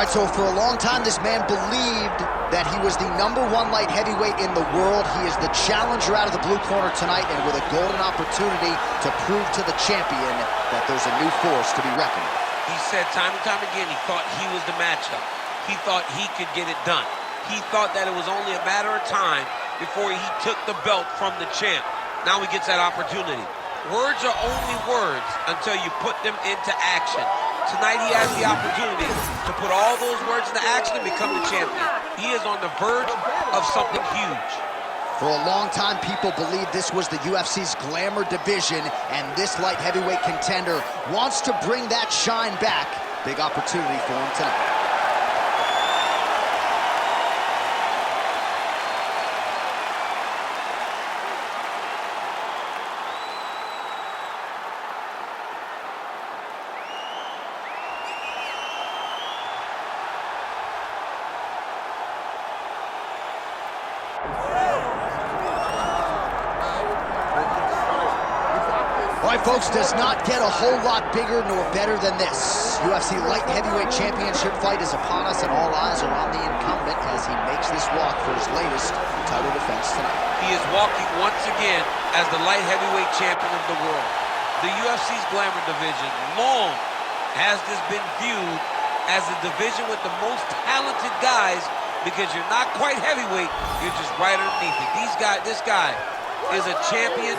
right, so for a long time, this man believed that he was the #1 light heavyweight in the world. He is the challenger out of the blue corner tonight, and with a golden opportunity to prove to the champion that there's a new force to be reckoned with. He said time and time again he thought he was the matchup. He thought he could get it done. He thought that it was only a matter of time before he took the belt from the champ. Now he gets that opportunity. Words are only words until you put them into action. Tonight he has the opportunity to put all those words into action and become the champion. He is on the verge of something huge. For a long time, people believed this was the UFC's glamour division, and this light heavyweight contender wants to bring that shine back. Big opportunity for him tonight. All right, folks, does not get a whole lot bigger nor better than this. UFC Light Heavyweight Championship fight is upon us, and all eyes are on the incumbent as he makes this walk for his latest title defense tonight. He is walking once again as the light heavyweight champion of the world. The UFC's glamour division long has this been viewed as the division with the most talented guys, because you're not quite heavyweight, you're just right underneath it. This guy is a champion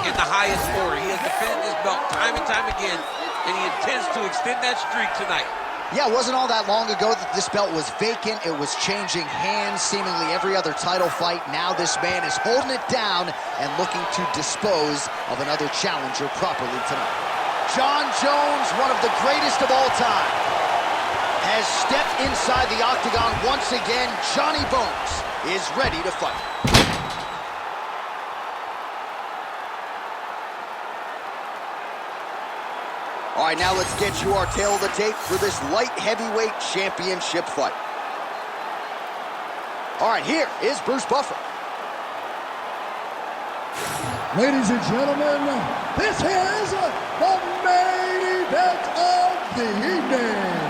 in the highest order. He has defended this belt time and time again, and he intends to extend that streak tonight. Yeah, it wasn't all that long ago that this belt was vacant. It was changing hands seemingly every other title fight. Now this man is holding it down and looking to dispose of another challenger properly tonight. Jon Jones, one of the greatest of all time, has stepped inside the octagon once again. Johnny Bones is ready to fight. All right, now let's get you our tail of the tape for this light heavyweight championship fight. All right, here is Bruce Buffer. Ladies and gentlemen, this is the main event of the evening.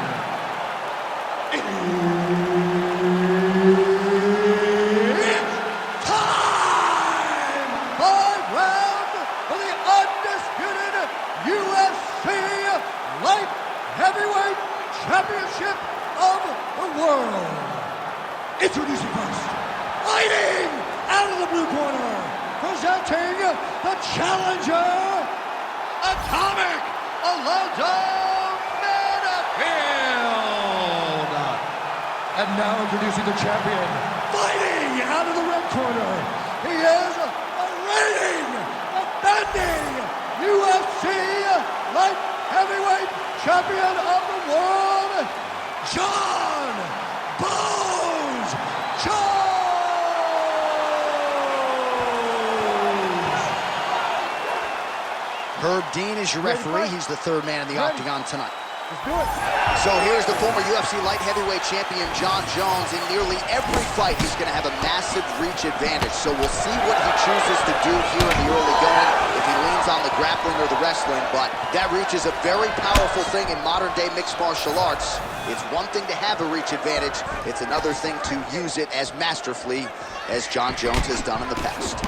It's time! 5 rounds for the undisputed UFC Light Heavyweight Championship of the world. Introducing first, fighting out of the blue corner, presenting the challenger, Atomic Alonzo Menifield. And now introducing the champion, fighting out of the red corner, he is a reigning, defending UFC Light Heavyweight Champion of the world, Jon Bones Jones. Herb Dean is your referee. He's the third man in the octagon tonight. Let's do it. So here's the former UFC light heavyweight champion, Jon Jones. In nearly every fight, he's going to have a massive reach advantage. So we'll see what he chooses to do here in the early going, if he leans on the grappling or the wrestling. But that reach is a very powerful thing in modern-day mixed martial arts. It's one thing to have a reach advantage. It's another thing to use it as masterfully as Jon Jones has done in the past.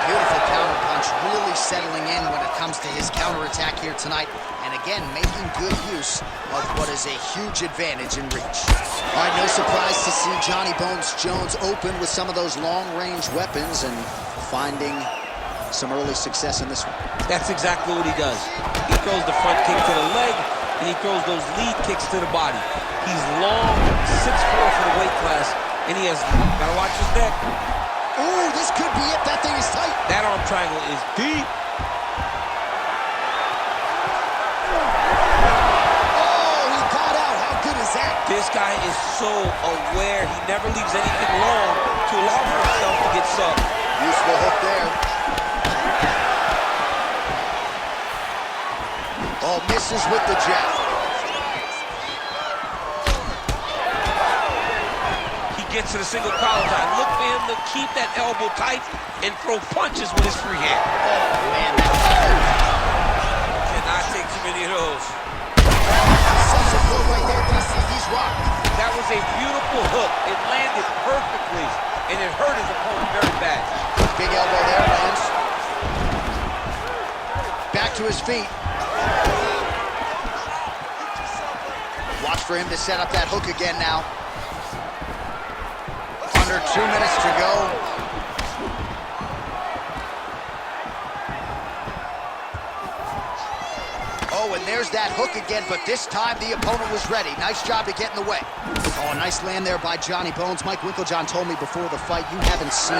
Beautiful counter punch, really settling in when it comes to his counterattack here tonight, and again making good use of what is a huge advantage in reach. All right, no surprise to see Johnny Bones Jones open with some of those long-range weapons and finding some early success in this one. That's exactly what he does. He throws the front kick to the leg, and he throws those lead kicks to the body. He's long, 6'4" for the weight class, and he has, gotta watch his neck. Ooh, this could be it. That thing is tight. That arm triangle is deep. Oh, he got out. How good is that? This guy is so aware. He never leaves anything long to allow for himself to get subbed. Useful hook there. Oh, misses with the jab. Gets to the single collar tie. Look for him to keep that elbow tight and throw punches with his free hand. Oh, man. Cannot take too many of those. Some back to his feet. Watch for him to set up that hook again now. Under 2 minutes to go. Oh, and there's that hook again, but this time the opponent was ready. Nice job to get in the way. Oh, nice land there by Johnny Bones. Mike Winklejohn told me before the fight, you haven't seen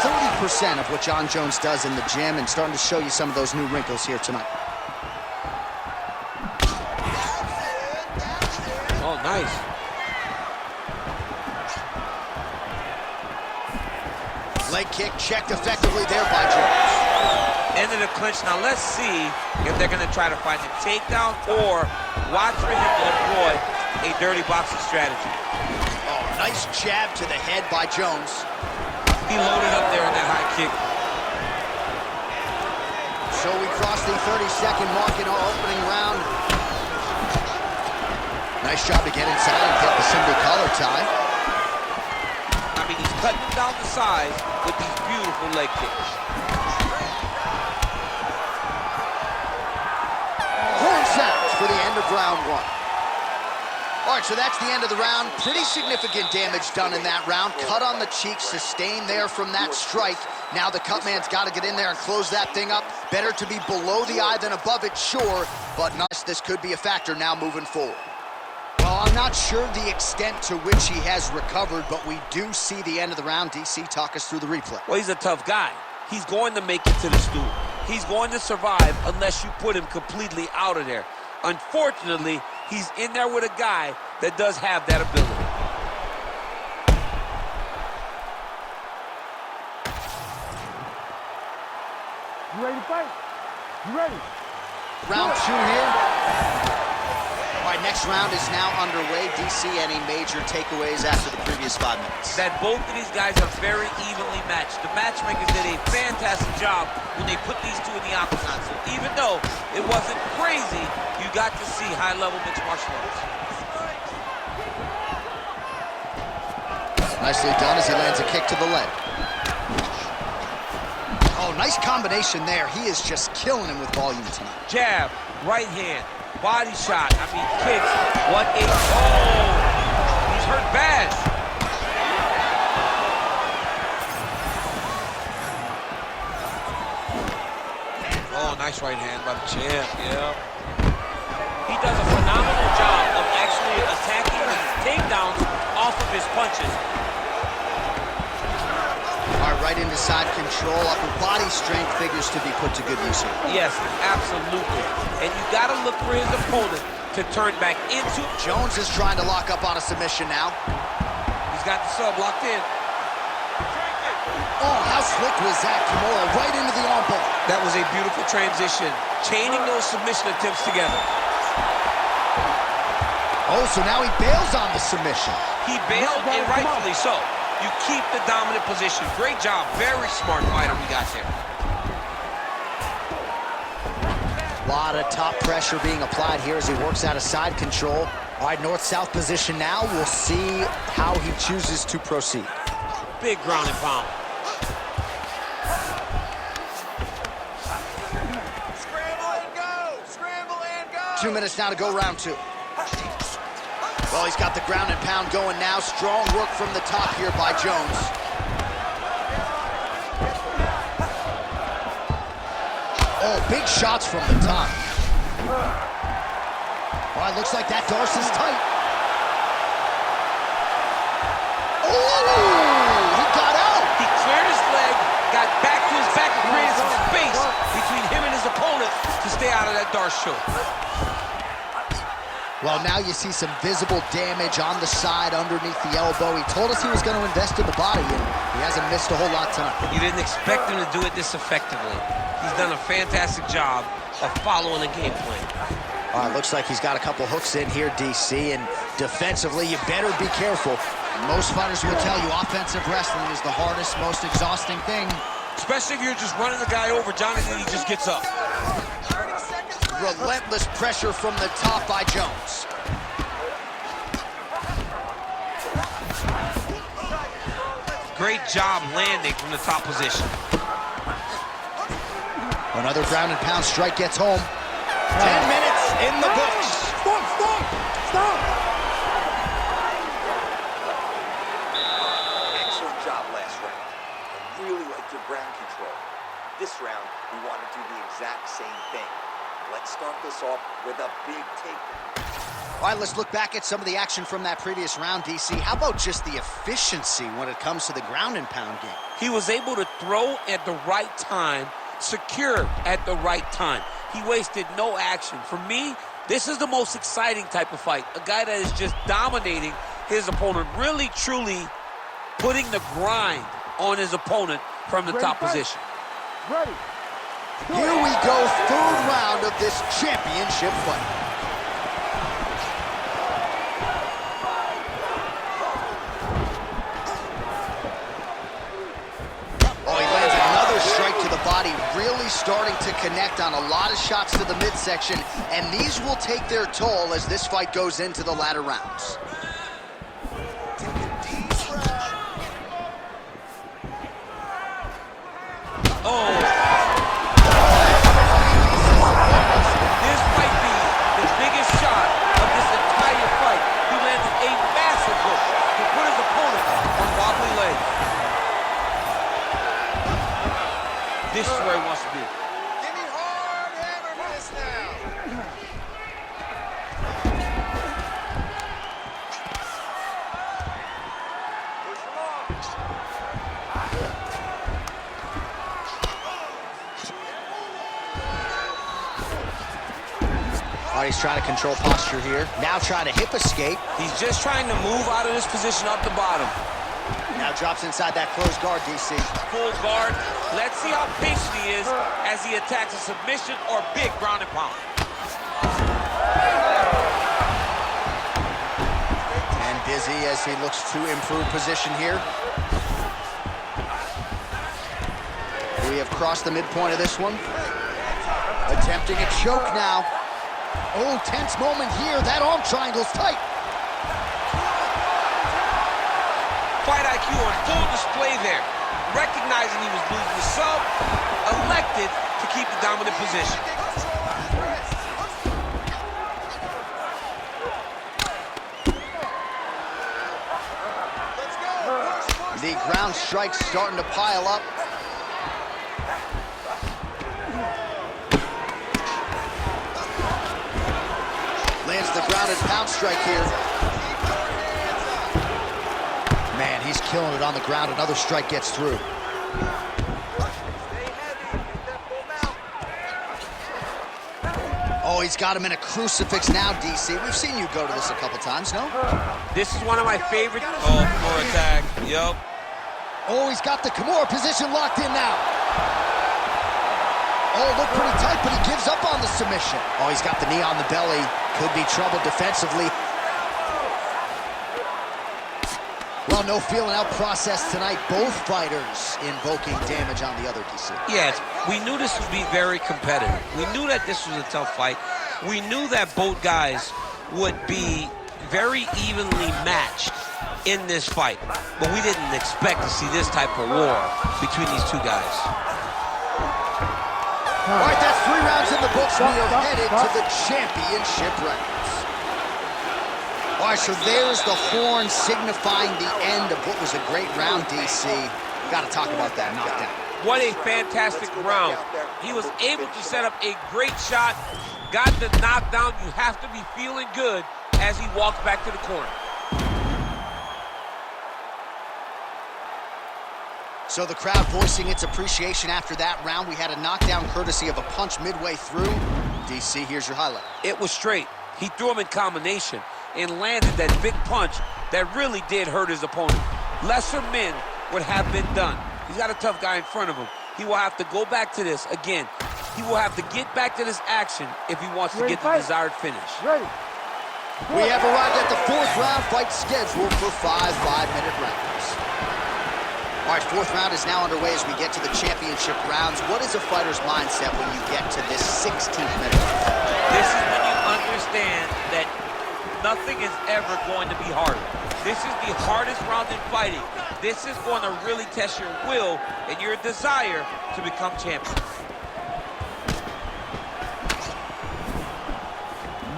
30% of what Jon Jones does in the gym, and starting to show you some of those new wrinkles here tonight. Oh, nice. Leg kick checked effectively there by Jones. End of the clinch. Now let's see if they're going to try to find a takedown or watch for him to employ a dirty boxing strategy. Oh, nice jab to the head by Jones. He loaded up there on that high kick. So we crossed the 30-second mark in our opening round. Nice job to get inside and get the single collar tie. I mean, he's cutting him down the sides with these beautiful leg kicks. Horn sounds for the end of round one. All right, so that's the end of the round. Pretty significant damage done in that round. Cut on the cheek, sustained there from that strike. Now the cut man's got to get in there and close that thing up. Better to be below the eye than above it, sure, but this could be a factor now moving forward. Well, I'm not sure the extent to which he has recovered, but we do see the end of the round. DC, talk us through the replay. Well, he's a tough guy. He's going to make it to the stool. He's going to survive unless you put him completely out of there. Unfortunately, he's in there with a guy that does have that ability. You ready to fight? You ready? Round two here. All right, next round is now underway. DC, any major takeaways after the previous 5 minutes? That both of these guys are very evenly matched. The matchmakers did a fantastic job when they put these two in the octagon. So even though it wasn't crazy, you got to see high-level mixed martial arts. Nicely done as he lands a kick to the leg. Oh, nice combination there. He is just killing him with volume tonight. Jab, right hand, body shot. I mean, kicks. What a... Oh! He's hurt bad. Oh, nice right hand by the champ, yeah. He does a phenomenal job of actually attacking his takedowns off of his punches. All right, right into side control. Upper body strength figures to be put to good use here. Yes, absolutely. And you got to look for his opponent to turn back into. Jones is trying to lock up on a submission now. He's got the sub locked in. Oh, how slick was that, Kimura? Right into the arm bar. That was a beautiful transition, chaining those submission attempts together. Oh, so now he bails on the submission. He bailed, and rightfully so. You keep the dominant position. Great job. Very smart fighter we got there. A lot of top pressure being applied here as he works out of side control. All right, north-south position now. We'll see how he chooses to proceed. Big ground and pound. Scramble and go! Scramble and go! 2 minutes now to go round two. Well, he's got the ground and pound going now. Strong work from the top here by Jones. Oh, big shots from the top. Well, it looks like that Darcy's tight. Oh, he got out. He cleared his leg, got back to his back and created some space between him and his opponent to stay out of that Darce choke. Well, now you see some visible damage on the side underneath the elbow. He told us he was going to invest in the body, and he hasn't missed a whole lot tonight. You didn't expect him to do it this effectively. He's done a fantastic job of following the game plan. All right, looks like he's got a couple hooks in here, DC, and defensively, you better be careful. Most fighters will tell you offensive wrestling is the hardest, most exhausting thing. Especially if you're just running the guy over, Johnny, and he just gets up. Relentless pressure from the top by Jones. Great job landing from the top position. Another ground and pound strike gets home. 10 minutes in the books. Stop! Excellent job last round. I really liked your ground control. This round, we want to do the exact same thing. Let's start this off with a big takedown. All right, let's look back at some of the action from that previous round, DC. How about just the efficiency when it comes to the ground and pound game? He was able to throw at the right time, secure at the right time. He wasted no action. For me, this is the most exciting type of fight. A guy that is just dominating his opponent, really, truly putting the grind on his opponent from the top position. Ready. Here we go, third round of this championship fight. Strike to the body, really starting to connect on a lot of shots to the midsection, and these will take their toll as this fight goes into the latter rounds. Oh! This might be the biggest shot of this entire fight. He landed a massive hook to put his opponent on wobbly legs. This is where he wants to be. Give me hard hammer for this now. Push him off. All right, he's trying to control posture here. Now trying to hip escape. He's just trying to move out of this position up the bottom. Now drops inside that closed guard, DC. Full guard. Let's see how patient he is as he attacks a submission or big ground and pound. And dizzy as he looks to improve position here. We have crossed the midpoint of this one. Attempting a choke now. Oh, tense moment here. That arm triangle's tight. Fight IQ on full display there. Recognizing he was losing the sub, elected to keep the dominant position. The ground strikes starting to pile up. Lands the ground and pound strike here. Man, he's killing it on the ground. Another strike gets through. Oh, he's got him in a crucifix now, DC. We've seen you go to this a couple times, no? This is one of my favorite. Oh, more attack. Yup. Oh, he's got the Kimura position locked in now. Oh, looked pretty tight, but he gives up on the submission. Oh, he's got the knee on the belly. Could be trouble defensively. Well, no feeling out process tonight. Both fighters invoking damage on the other, DC. Yes, we knew this would be very competitive. We knew that this was a tough fight. We knew that both guys would be very evenly matched in this fight. But we didn't expect to see this type of war between these two guys. All right, that's 3 rounds in the books. We are headed to the championship rounds. All right, so there's the horn signifying the end of what was a great round, DC. Got to talk about that knockdown. What a fantastic round. He was able to set up a great shot, got the knockdown. You have to be feeling good as he walks back to the corner. So the crowd voicing its appreciation after that round. We had a knockdown courtesy of a punch midway through. DC, here's your highlight. It was straight. He threw him in combination and landed that big punch that really did hurt his opponent. Lesser men would have been done. He's got a tough guy in front of him. He will have to go back to this. Again, he will have to get back to this action if he wants to get the desired finish. Ready. We have arrived at the 4th round fight scheduled for 5 5-minute rounds. All right, 4th round is now underway as we get to the championship rounds. What is a fighter's mindset when you get to this 16th minute? This is when you understand that nothing is ever going to be harder. This is the hardest round in fighting. This is going to really test your will and your desire to become champion.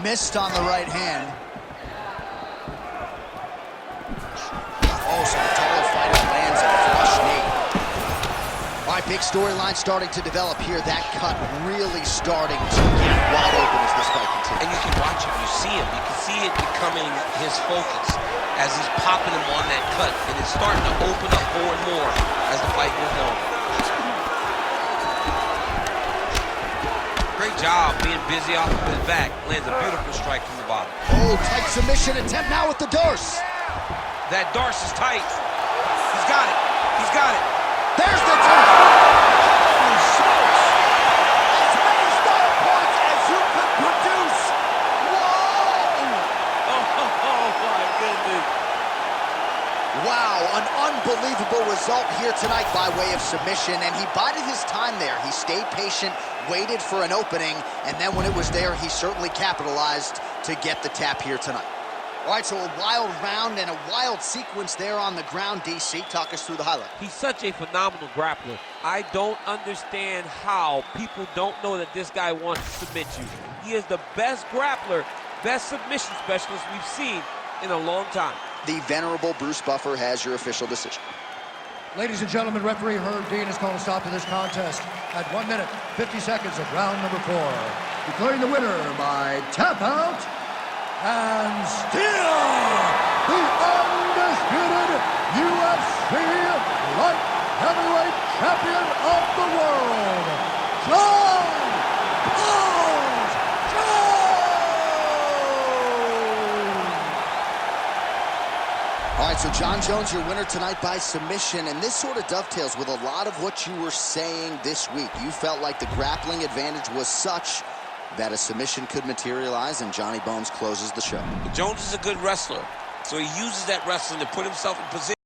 Missed on the right hand. Oh, so the taller fighter lands a flush knee. All right, big storyline starting to develop here. That cut really starting to get wide open as this fight continues. And you can watch him, you see him. You can see it becoming his focus as he's popping him on that cut. And it's starting to open up more and more as the fight goes on. Great job being busy off of his back. Lands a beautiful strike from the bottom. Oh, tight submission attempt now with the Darce. That Darce is tight. He's got it. He's got it. There's the two. Holy smokes. As many style points as you could produce. Whoa. Oh my goodness. Wow, an unbelievable result here tonight by way of submission, and he bided his time there. He stayed patient, waited for an opening, and then when it was there, he certainly capitalized to get the tap here tonight. All right, so a wild round and a wild sequence there on the ground. DC, talk us through the highlight. He's such a phenomenal grappler. I don't understand how people don't know that this guy wants to submit you. He is the best grappler, best submission specialist we've seen in a long time. The venerable Bruce Buffer has your official decision. Ladies and gentlemen, referee Herb Dean has called a stop to this contest at 1 minute, 50 seconds of round number 4. Declaring the winner by tap out and still the undisputed UFC light heavyweight champion of the world, Jon Jones. All right, so Jon Jones, your winner tonight by submission, and this sort of dovetails with a lot of what you were saying this week. You felt like the grappling advantage was such that a submission could materialize, and Johnny Bones closes the show. Jones is a good wrestler, so he uses that wrestling to put himself in position.